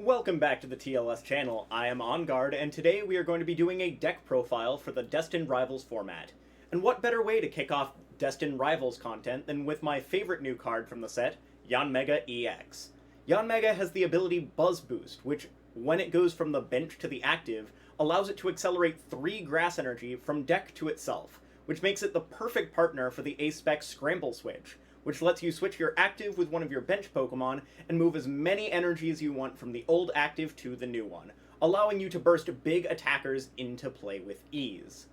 Welcome back to the TLS channel. I am on Gaard, and today we are going to be doing a deck profile for the Destined Rivals format. And what better way to kick off Destined Rivals content than with my favorite new card from the set, Yanmega EX. Yanmega has the ability Buzz Boost, which, when it goes from the bench to the active, allows it to accelerate 3 grass energy from deck to itself, which makes it the perfect partner for the A-Spec Scramble Switch, which lets you switch your active with one of your bench Pokemon and move as many energy as you want from the old active to the new one, allowing you to burst big attackers into play with ease.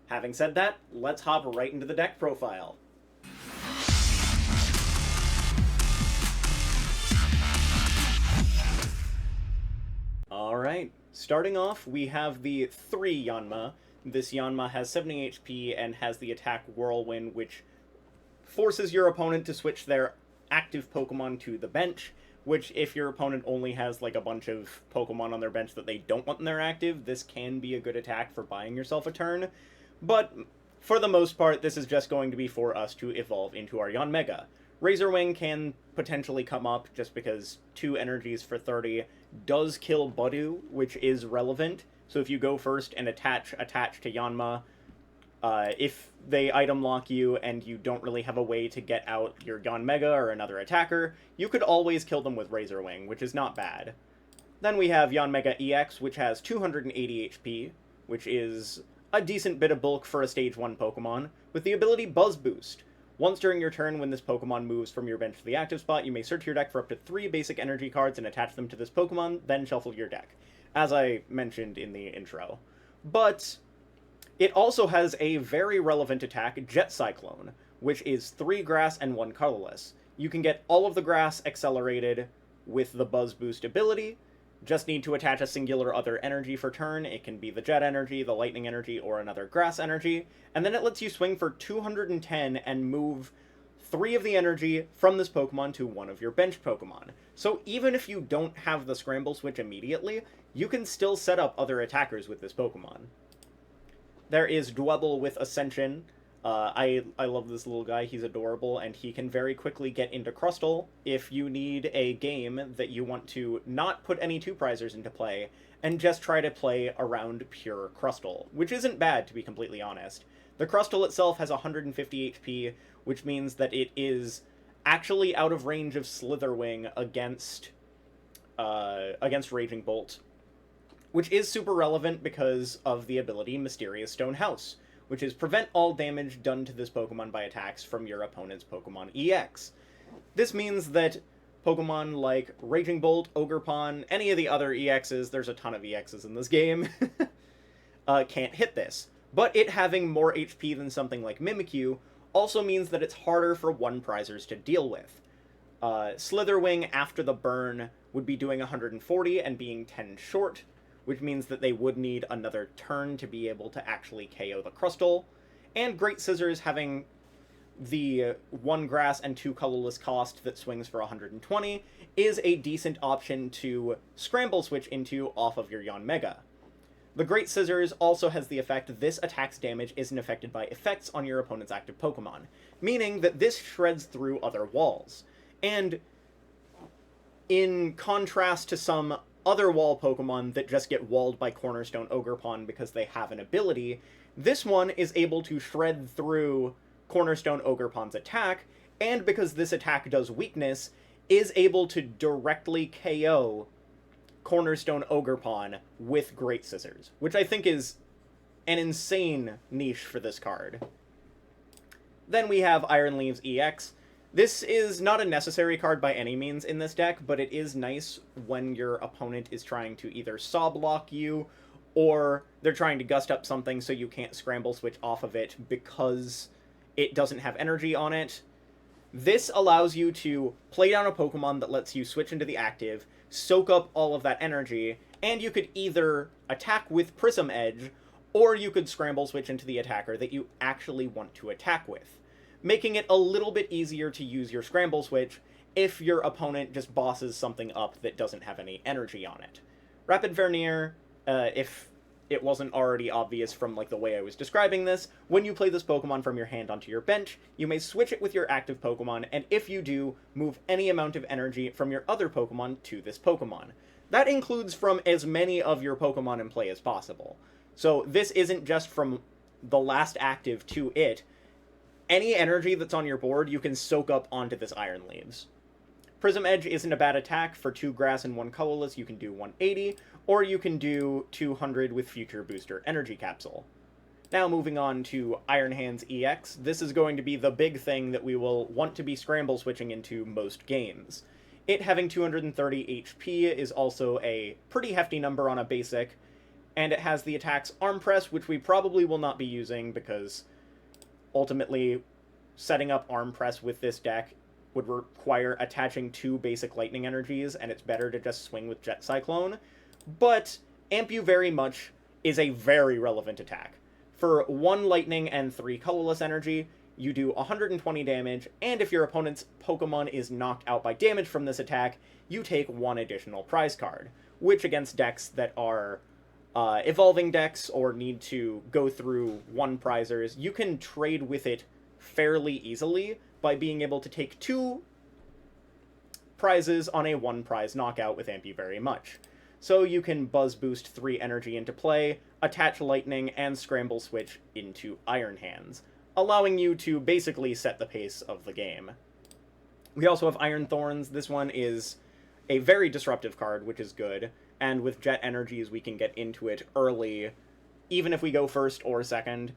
Having said that, let's hop right into the deck profile. Alright, starting off, we have the 3 Yanma. This Yanma has 70 HP and has the attack Whirlwind, which forces your opponent to switch their active Pokemon to the bench, which if your opponent only has like a bunch of Pokemon on their bench that they don't want in their active, this can be a good attack for buying yourself a turn. But for the most part, this is just going to be for us to evolve into our Yanmega. Razor Wing can potentially come up just because 2 energies for 30 does kill Budew, which is relevant. So if you go first and attach to Yanma, if they item lock you and you don't really have a way to get out your Yanmega or another attacker, you could always kill them with Razor Wing, which is not bad. Then we have Yanmega EX, which has 280 HP, which is a decent bit of bulk for a Stage 1 Pokemon, with the ability Buzz Boost. Once during your turn, when this Pokemon moves from your bench to the active spot, you may search your deck for up to 3 basic energy cards and attach them to this Pokemon, then shuffle your deck, as I mentioned in the intro. But it also has a very relevant attack, Jet Cyclone, which is 3 grass and 1 colorless. You can get all of the grass accelerated with the Buzz Boost ability. Just need to attach a singular other energy for turn. It can be the Jet energy, the Lightning energy, or another grass energy. And then it lets you swing for 210 and move 3 of the energy from this Pokemon to one of your bench Pokemon. So even if you don't have the Scramble Switch immediately, you can still set up other attackers with this Pokemon. There is Dwebble with Ascension. I love this little guy, he's adorable, and he can very quickly get into Crustle if you need a game that you want to not put any 2-prizers into play, and just try to play around pure Crustle, which isn't bad, to be completely honest. The Crustle itself has 150 HP, which means that it is actually out of range of Slitherwing against Raging Bolt, which is super relevant because of the ability Mysterious Stone House, which is prevent all damage done to this Pokemon by attacks from your opponent's Pokemon EX. This means that Pokemon like Raging Bolt, Ogerpon, any of the other EXs, there's a ton of EXs in this game, can't hit this. But it having more HP than something like Mimikyu also means that it's harder for 1-prizers to deal with. Slitherwing after the burn would be doing 140 and being 10 short, which means that they would need another turn to be able to actually KO the Crustle, and Great Scissors having the 1 grass and 2 colorless cost that swings for 120 is a decent option to Scramble Switch into off of your Yanmega. The Great Scissors also has the effect this attack's damage isn't affected by effects on your opponent's active Pokemon, meaning that this shreds through other walls. And in contrast to some other wall Pokemon that just get walled by Cornerstone Ogerpon because they have an ability, this one is able to shred through Cornerstone Ogerpon's attack, and because this attack does weakness, is able to directly KO Cornerstone Ogerpon with Great Scissors, which I think is an insane niche for this card. Then we have Iron Leaves EX. This is not a necessary card by any means in this deck, but it is nice when your opponent is trying to either Saw Block you, or they're trying to gust up something so you can't Scramble Switch off of it because it doesn't have energy on it. This allows you to play down a Pokemon that lets you switch into the active, soak up all of that energy, and you could either attack with Prism Edge, or you could Scramble Switch into the attacker that you actually want to attack with, making it a little bit easier to use your Scramble Switch if your opponent just bosses something up that doesn't have any energy on it. Rapid Vernier, if it wasn't already obvious from like the way I was describing this, when you play this Pokemon from your hand onto your bench, you may switch it with your active Pokemon, and if you do, move any amount of energy from your other Pokemon to this Pokemon. That includes from as many of your Pokemon in play as possible. So this isn't just from the last active to it. Any energy that's on your board, you can soak up onto this Iron Leaves. Prism Edge isn't a bad attack. For 2 grass and 1 colorless, you can do 180, or you can do 200 with Future Booster Energy Capsule. Now moving on to Iron Hands EX, this is going to be the big thing that we will want to be scramble switching into most games. It having 230 HP is also a pretty hefty number on a basic, and it has the attacks Arm Press, which we probably will not be using because ultimately setting up Arm Press with this deck would require attaching 2 basic lightning energies, and it's better to just swing with Jet Cyclone. But Amp You Very Much is a very relevant attack. For 1 lightning and 3 colorless energy, you do 120 damage, and if your opponent's Pokemon is knocked out by damage from this attack, you take 1 additional prize card, which against decks that are evolving decks or need to go through 1 prizers, you can trade with it fairly easily by being able to take 2 prizes on a 1 prize knockout with Amp You Very Much. So you can Buzz Boost 3 energy into play, attach Lightning, and Scramble Switch into Iron Hands, allowing you to basically set the pace of the game. We also have Iron Thorns. This one is a very disruptive card, which is good, and with Jet Energies we can get into it early, even if we go first or second.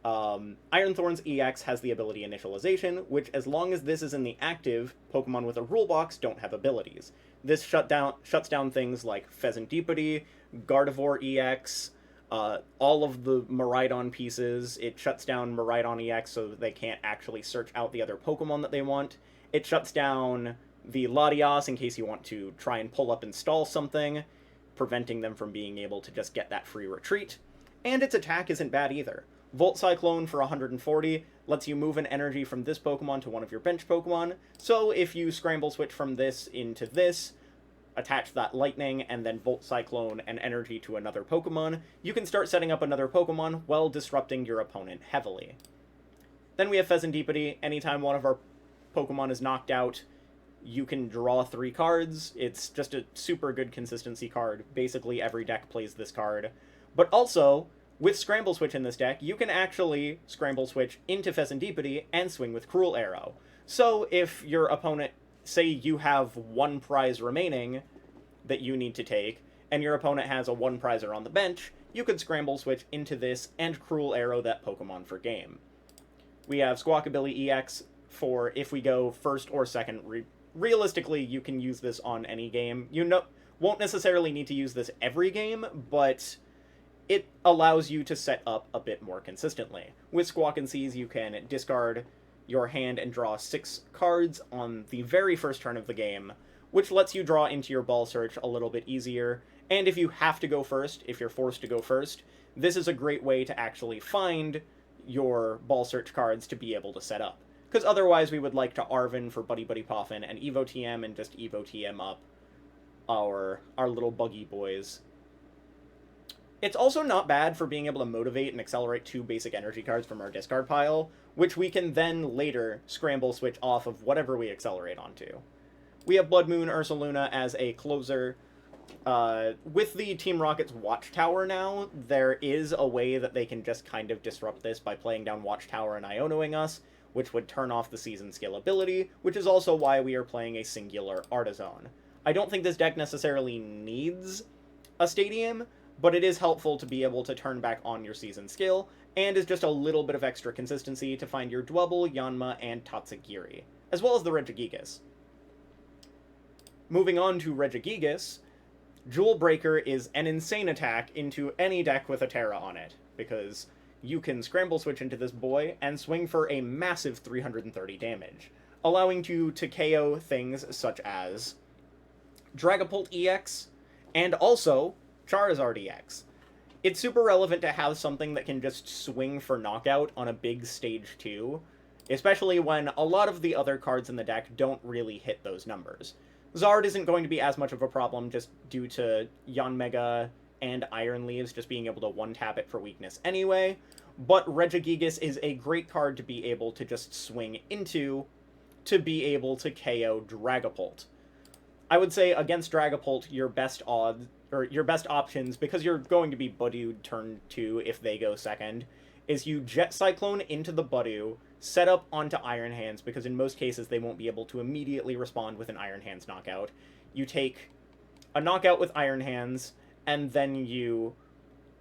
Iron Thorns EX has the ability Initialization, which as long as this is in the active, Pokemon with a rule box don't have abilities. This shuts down things like Pheasant Deepity, Gardevoir EX, all of the Miraidon pieces. It shuts down Miraidon EX so that they can't actually search out the other Pokemon that they want. It shuts down the Latias in case you want to try and pull up and stall something, preventing them from being able to just get that free retreat. And its attack isn't bad either. Volt Cyclone for 140 lets you move an energy from this Pokemon to one of your bench Pokemon, so if you Scramble Switch from this into this, attach that Lightning, and then Volt Cyclone an energy to another Pokemon, you can start setting up another Pokemon while disrupting your opponent heavily. Then we have Pheasant Deepity. Anytime one of our Pokemon is knocked out, you can draw 3 cards. It's just a super good consistency card. Basically every deck plays this card. But also, with Scramble Switch in this deck, you can actually Scramble Switch into Pheasant Deepity and swing with Cruel Arrow. So if your opponent, say you have 1 prize remaining that you need to take, and your opponent has a 1 prizer on the bench, you could Scramble Switch into this and Cruel Arrow that Pokemon for game. We have Squawkabilly EX for if we go first or second. Realistically, you can use this on any game. You won't necessarily need to use this every game, but it allows you to set up a bit more consistently. With Squawk and Seize, you can discard your hand and draw 6 cards on the very first turn of the game, which lets you draw into your Ball Search a little bit easier. And if you have to go first, if you're forced to go first, this is a great way to actually find your Ball Search cards to be able to set up. Because otherwise we would like to Arven for Buddy Buddy Poffin and Evo TM and just Evo TM up our little buggy boys. It's also not bad for being able to motivate and accelerate 2 basic energy cards from our discard pile, which we can then later Scramble Switch off of whatever we accelerate onto. We have Blood Moon Ursaluna as a closer. With the Team Rocket's Watchtower now, there is a way that they can just kind of disrupt this by playing down Watchtower and Ionoing us, which would turn off the Season Skill ability, which is also why we are playing a singular Artazon. I don't think this deck necessarily needs a Stadium, but it is helpful to be able to turn back on your Season Skill, and is just a little bit of extra consistency to find your Dwebble, Yanma, and Tatsugiri, as well as the Regigigas. Moving on to Regigigas, Jewel Breaker is an insane attack into any deck with a Terra on it, because you can Scramble Switch into this boy and swing for a massive 330 damage, allowing you to KO things such as Dragapult EX, and also Charizard EX. It's super relevant to have something that can just swing for knockout on a big stage 2, especially when a lot of the other cards in the deck don't really hit those numbers. Zard isn't going to be as much of a problem just due to Yanmega and Iron Leaves, just being able to one-tap it for weakness anyway. But Regigigas is a great card to be able to just swing into to be able to KO Dragapult. I would say against Dragapult, your best odds, or your best options, because you're going to be Budew turn 2 if they go second, is you Jet Cyclone into the Budew, set up onto Iron Hands, because in most cases they won't be able to immediately respond with an Iron Hands knockout. You take a knockout with Iron Hands, and then you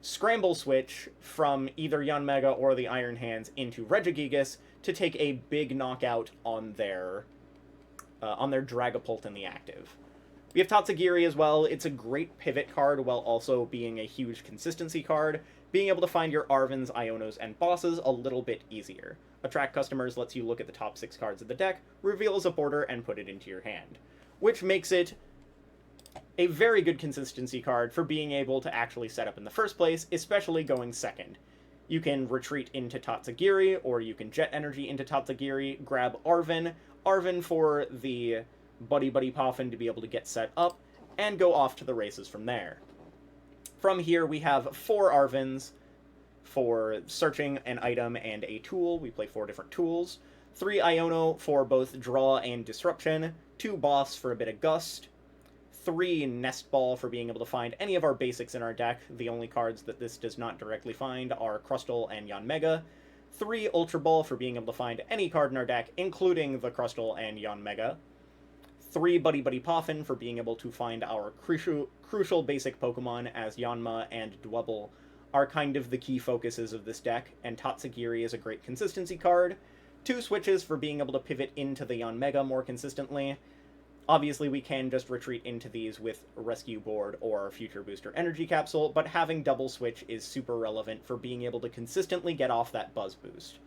Scramble Switch from either Yanmega or the Iron Hands into Regigigas to take a big knockout on their Dragapult in the active. We have Tatsugiri as well. It's a great pivot card while also being a huge consistency card, being able to find your Arvins, Ionos, and bosses a little bit easier. Attract Customers lets you look at the top 6 cards of the deck, reveals a border, and put it into your hand, which makes it a very good consistency card for being able to actually set up in the first place, especially going second. You can retreat into Tatsugiri, or you can Jet Energy into Tatsugiri, grab Arvin for the Buddy Poffin to be able to get set up, and go off to the races from there. From here, we have 4 Arvins for searching an item and a tool. We play 4 different tools. 3 Iono for both draw and disruption. 2 Boss for a bit of gust. 3 Nest Ball for being able to find any of our basics in our deck. The only cards that this does not directly find are Crustle and Yanmega. 3 Ultra Ball for being able to find any card in our deck, including the Crustle and Yanmega. 3 Buddy Poffin for being able to find our crucial basic Pokemon, as Yanma and Dwebble are kind of the key focuses of this deck, and Tatsugiri is a great consistency card. 2 switches for being able to pivot into the Yanmega more consistently. Obviously, we can just retreat into these with Rescue Board or Future Booster Energy Capsule, but having double switch is super relevant for being able to consistently get off that Buzz Boost.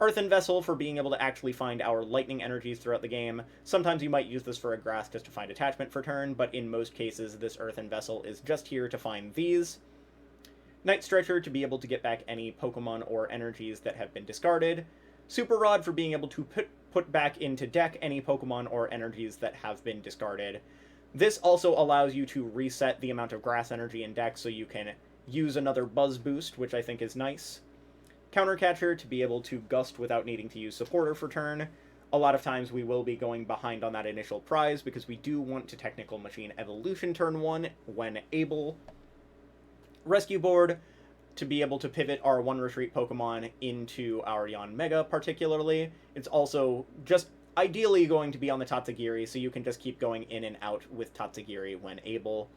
Earthen Vessel for being able to actually find our lightning energies throughout the game. Sometimes you might use this for a grass just to find attachment for turn, but in most cases this Earthen Vessel is just here to find these. Night Stretcher to be able to get back any Pokemon or energies that have been discarded. Super Rod for being able to put back into deck any Pokemon or energies that have been discarded. This also allows you to reset the amount of grass energy in deck so you can use another Buzz Boost, which I think is nice. Countercatcher to be able to gust without needing to use Supporter for turn. A lot of times we will be going behind on that initial prize because we do want to Technical Machine Evolution turn 1 when able. Rescue Board to be able to pivot our 1 retreat Pokemon into our Yanmega particularly. It's also just ideally going to be on the Tatsugiri, so you can just keep going in and out with Tatsugiri when able.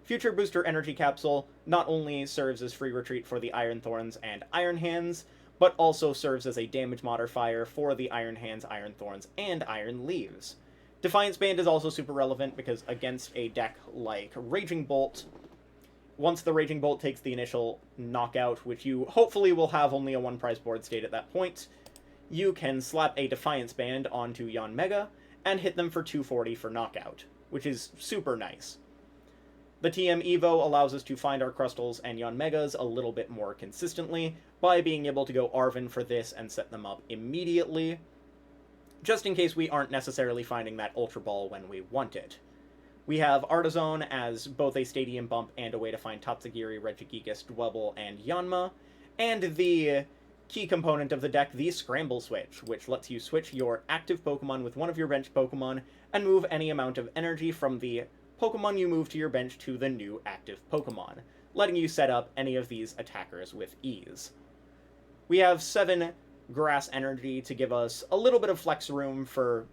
Future Booster Energy Capsule not only serves as free retreat for the Iron Thorns and Iron Hands, but also serves as a damage modifier for the Iron Hands, Iron Thorns, and Iron Leaves. Defiance Band is also super relevant because against a deck like Raging Bolt, once the Raging Bolt takes the initial knockout, which you hopefully will have only a 1 prize board state at that point, you can slap a Defiance Band onto Yanmega and hit them for 240 for knockout, which is super nice. The TM Evo allows us to find our Crustals and Yanmegas a little bit more consistently by being able to go Arvin for this and set them up immediately, just in case we aren't necessarily finding that Ultra Ball when we want it. We have Artizon as both a Stadium Bump and a way to find Tatsugiri, Regigigas, Dwebble, and Yanma, and the key component of the deck, the Scramble Switch, which lets you switch your active Pokemon with one of your bench Pokemon and move any amount of energy from the Pokemon you move to your bench to the new active Pokemon, letting you set up any of these attackers with ease. We have 7 Grass Energy to give us a little bit of flex room for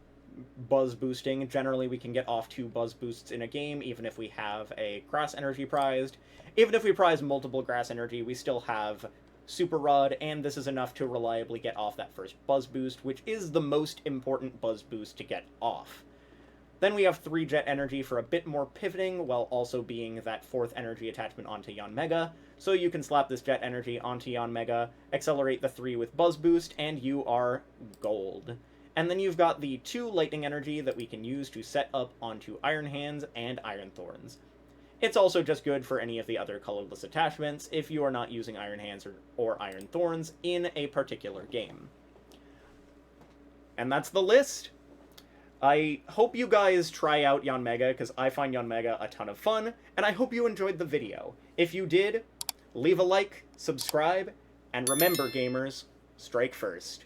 Buzz boosting. Generally, we can get off 2 Buzz boosts in a game, even if we have a Grass Energy prized. Even if we prize multiple Grass Energy, we still have Super Rod, and this is enough to reliably get off that first Buzz boost, which is the most important Buzz boost to get off. Then we have 3 Jet Energy for a bit more pivoting, while also being that 4th energy attachment onto Yanmega, so you can slap this Jet Energy onto Yanmega, accelerate the 3 with Buzz Boost, and you are gold. And then you've got the 2 Lightning Energy that we can use to set up onto Iron Hands and Iron Thorns. It's also just good for any of the other colorless attachments if you are not using Iron Hands or Iron Thorns in a particular game. And that's the list. I hope you guys try out Yanmega, because I find Yanmega a ton of fun, and I hope you enjoyed the video. If you did, leave a like, subscribe, and remember, gamers, strike first.